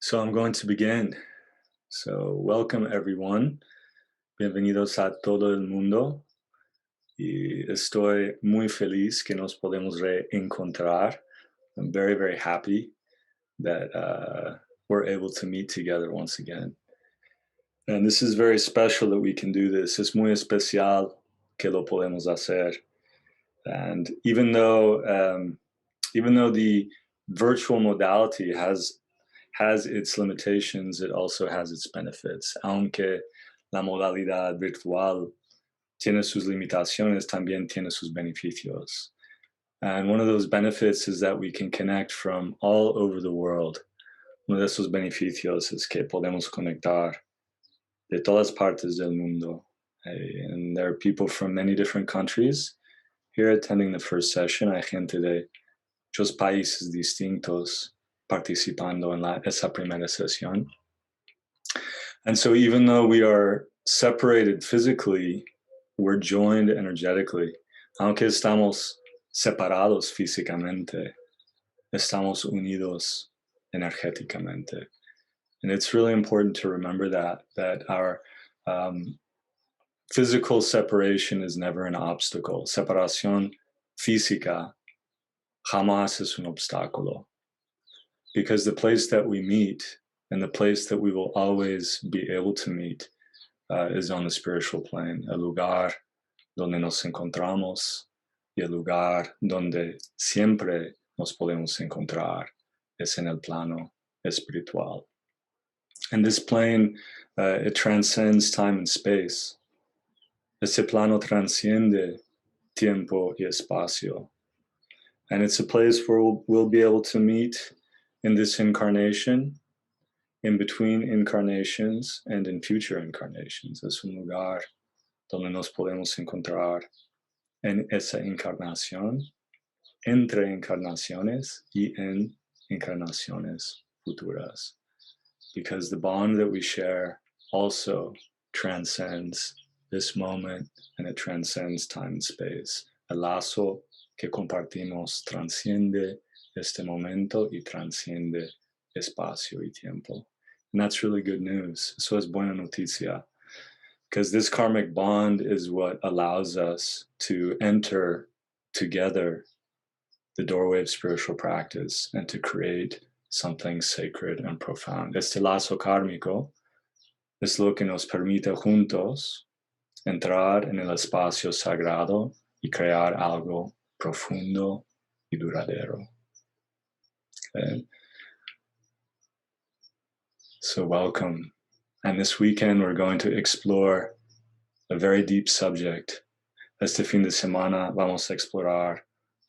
So I'm going to begin. So welcome everyone. Bienvenidos a todo el mundo. Y estoy muy feliz que nos podemos reencontrar. I'm very, very happy that we're able to meet together once again. And this is very special that we can do this. Es muy especial que lo podemos hacer. And even though the virtual modality has its limitations, it also has its benefits. Aunque la modalidad virtual tiene sus limitaciones, también tiene sus beneficios. And one of those benefits is that we can connect from all over the world. Uno de esos beneficios es que podemos conectar de todas partes del mundo. And there are people from many different countries here attending the first session. Hay gente de muchos países distintos participando en esa primera sesión. And so even though we are separated physically, we're joined energetically. Aunque estamos separados físicamente, estamos unidos energéticamente. And it's really important to remember that our physical separation is never an obstacle. Separación física jamás es un obstáculo. Because the place that we meet and the place that we will always be able to meet is on the spiritual plane, el lugar donde nos encontramos y el lugar donde siempre nos podemos encontrar es en el plano espiritual. And this plane, it transcends time and space. Ese plano transciende tiempo y espacio. And it's a place where we'll be able to meet in this incarnation, in between incarnations, and in future incarnations. Es un lugar donde nos podemos encontrar en esa encarnación, entre encarnaciones y en encarnaciones futuras. Because the bond that we share also transcends this moment, and it transcends time and space. El lazo que compartimos transciende este momento y transciende espacio y tiempo. And that's really good news. Eso es buena noticia. Because this karmic bond is what allows us to enter together the doorway of spiritual practice and to create something sacred and profound. Este lazo kármico es lo que nos permite juntos entrar en el espacio sagrado y crear algo profundo y duradero. Okay. So welcome. And this weekend we're going to explore a very deep subject. Este fin de semana vamos a explorar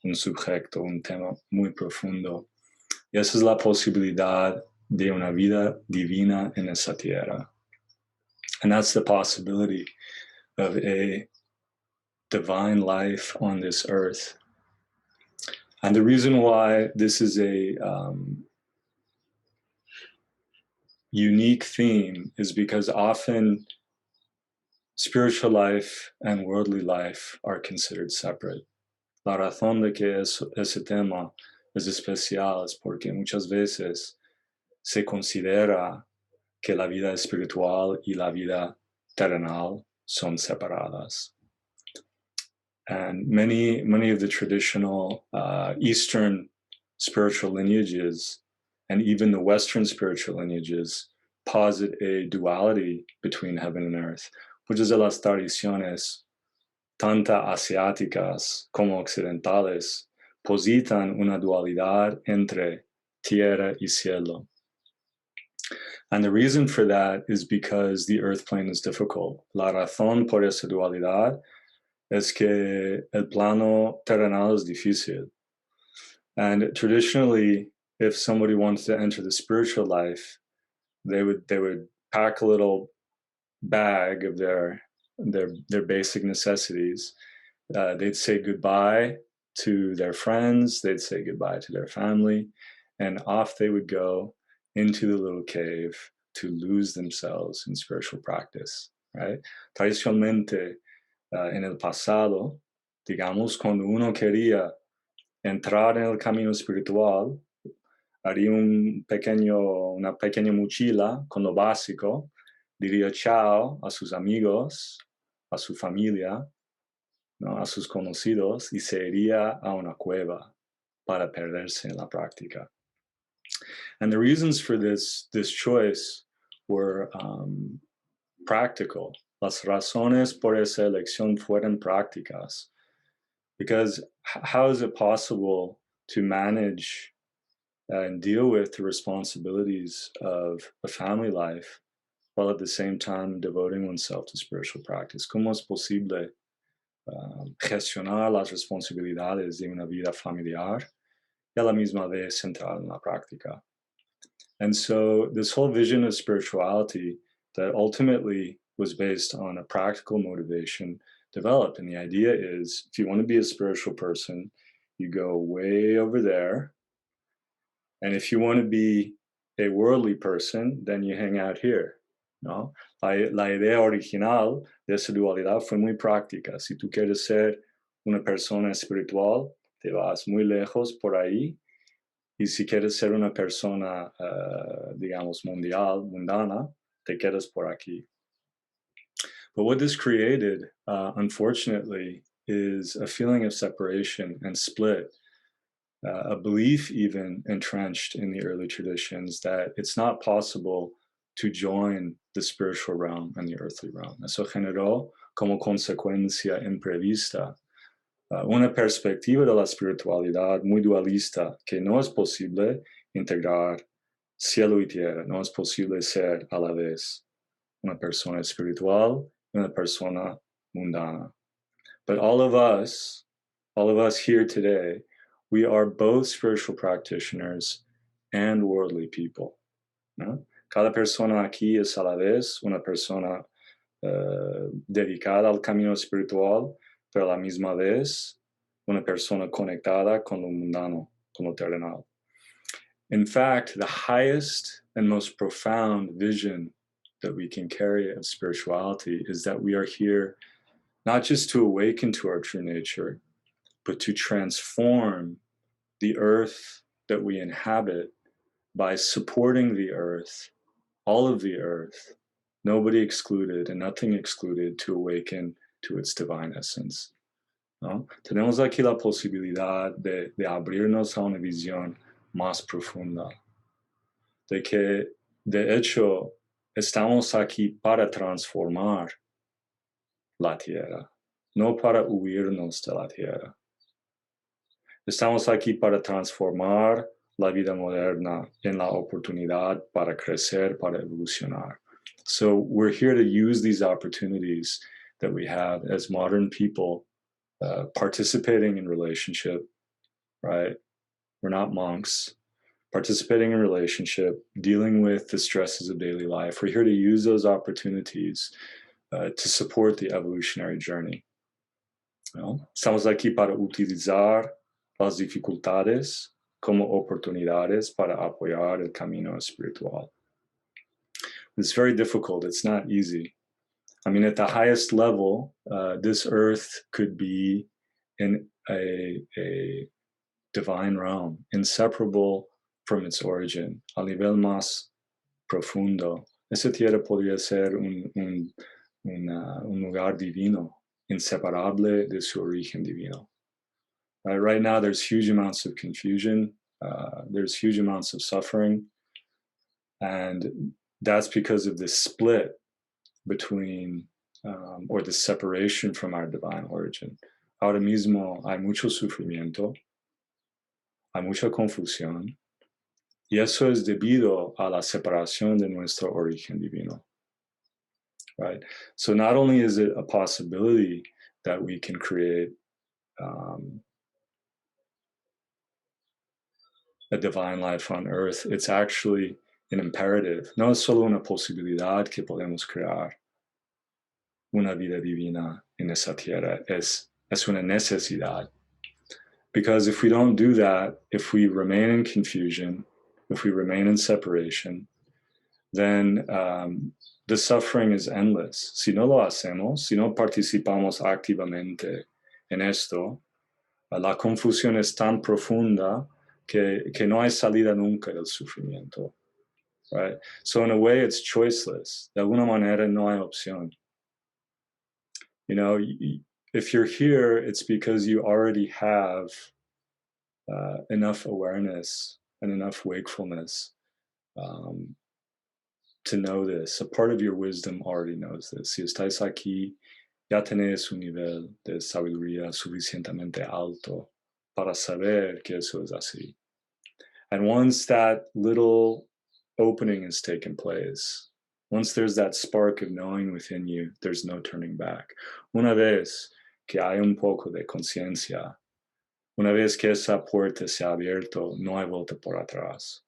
un subjecto, un tema muy profundo. Y esa es la posibilidad de una vida divina en esa tierra. And that's the possibility of a divine life on this earth. And the reason why this is a unique theme is because often spiritual life and worldly life are considered separate. La razón de que ese tema es especial es porque muchas veces se considera que la vida espiritual y la vida terrenal son separadas. And many of the traditional Eastern spiritual lineages and even the Western spiritual lineages posit a duality between heaven and earth. Muchas de las tradiciones, tanto asiáticas como occidentales, positan una dualidad entre tierra y cielo. And the reason for that is because the earth plane is difficult. La razón por esa dualidad es que el plano terrenal is difícil. And traditionally, if somebody wants to enter the spiritual life, they would pack a little bag of their basic necessities. They'd say goodbye to their friends, they'd say goodbye to their family, and off they would go into the little cave to lose themselves in spiritual practice, right? Tradicionalmente, en el pasado, digamos, cuando uno quería entrar en el camino espiritual, haría una pequeña mochila con lo básico, diría chao a sus amigos, a su familia, ¿no? A sus conocidos, y se iría a una cueva para perderse en la práctica. And the reasons for this choice were practical. Las razones por esa elección fueron prácticas. Because how is it possible to manage and deal with the responsibilities of a family life while at the same time devoting oneself to spiritual practice? ¿Cómo es posible gestionar las responsabilidades de una vida familiar y a la misma vez centrar en la práctica? And so this whole vision of spirituality that ultimately was based on a practical motivation developed. And the idea is, if you want to be a spiritual person, you go way over there. And if you want to be a worldly person, then you hang out here, ¿no? La idea original de esa dualidad fue muy práctica. Si tú quieres ser una persona espiritual, te vas muy lejos por ahí. Y si quieres ser una persona, digamos, mundana, te quedas por aquí. But what this created, unfortunately, is a feeling of separation and split, a belief even entrenched in the early traditions that it's not possible to join the spiritual realm and the earthly realm. Eso generó como consecuencia imprevista una perspectiva de la espiritualidad muy dualista, que no es posible integrar cielo y tierra, no es posible ser a la vez una persona espiritual y una persona mundana. But all of us here today, we are both spiritual practitioners and worldly people, ¿no? Cada persona aquí es a la vez una persona dedicada al camino espiritual, pero a la misma vez una persona conectada con lo mundano, con lo terrenal. In fact, the highest and most profound vision that we can carry of spirituality is that we are here not just to awaken to our true nature, but to transform the earth that we inhabit by supporting the earth, all of the earth, nobody excluded and nothing excluded, to awaken to its divine essence, ¿no? Tenemos aquí la posibilidad de abrirnos a una visión más profunda, de que, de hecho, estamos aquí para transformar la tierra, no para huirnos de la tierra. Estamos aquí para transformar la vida moderna en la oportunidad para crecer, para evolucionar. So we're here to use these opportunities that we have as modern people, participating in relationship, right? We're not monks. Participating in relationship, dealing with the stresses of daily life. We're here to use those opportunities to support the evolutionary journey. ¿No? Estamos aquí para utilizar las dificultades como oportunidades para apoyar el camino espiritual. It's very difficult. It's not easy. I mean, at the highest level, this earth could be in a divine realm, inseparable from its origin. A nivel más profundo, esa tierra podría ser un lugar divino, inseparable de su origen divino. Right now, there's huge amounts of confusion. There's huge amounts of suffering. And that's because of this split between, or the separation from our divine origin. Ahora mismo hay mucho sufrimiento, hay mucha confusión, y eso es debido a la separación de nuestro origen divino. Right? So not only is it a possibility that we can create a divine life on earth, it's actually an imperative. No es solo una posibilidad que podemos crear una vida divina en esa tierra, es una necesidad. Because if we don't do that, if we remain in confusion, if we remain in separation, then the suffering is endless. Si no lo hacemos, si no participamos activamente en esto, la confusión es tan profunda que no hay salida nunca del sufrimiento, right? So in a way, it's choiceless. De alguna manera, no hay opción. You know, if you're here, it's because you already have enough awareness and enough wakefulness to know this. A part of your wisdom already knows this. Si estáis aquí, ya tenéis un nivel de sabiduría suficientemente alto para saber que eso es así. And once that little opening has taken place, once there's that spark of knowing within you, there's no turning back. Una vez que hay un poco de conciencia, una vez que esa puerta se ha abierto, no hay vuelta por atrás.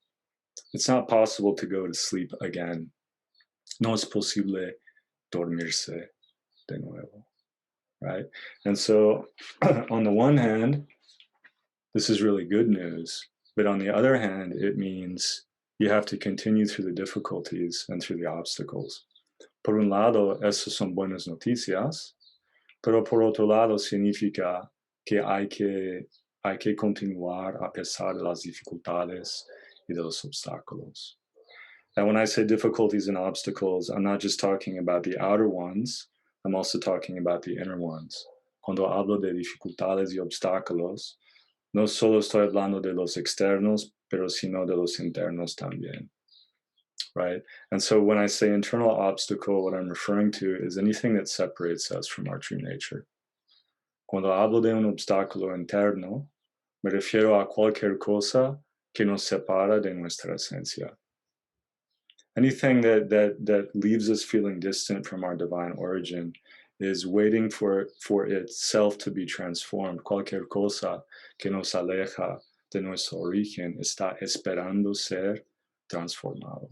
It's not possible to go to sleep again. No es posible dormirse de nuevo, right? And so, on the one hand, this is really good news. But on the other hand, it means you have to continue through the difficulties and through the obstacles. Por un lado, esas son buenas noticias, pero por otro lado significa que hay que continuar a pesar de las dificultades y de los obstáculos. And when I say difficulties and obstacles, I'm not just talking about the outer ones, I'm also talking about the inner ones. Cuando hablo de dificultades y obstáculos, no solo estoy hablando de los externos, pero sino de los internos también, right? And so when I say internal obstacle, what I'm referring to is anything that separates us from our true nature. Cuando hablo de un obstáculo interno, me refiero a cualquier cosa que nos separa de nuestra esencia. Anything that leaves us feeling distant from our divine origin is waiting for itself to be transformed. Cualquier cosa que nos aleja de nuestro origen está esperando ser transformado.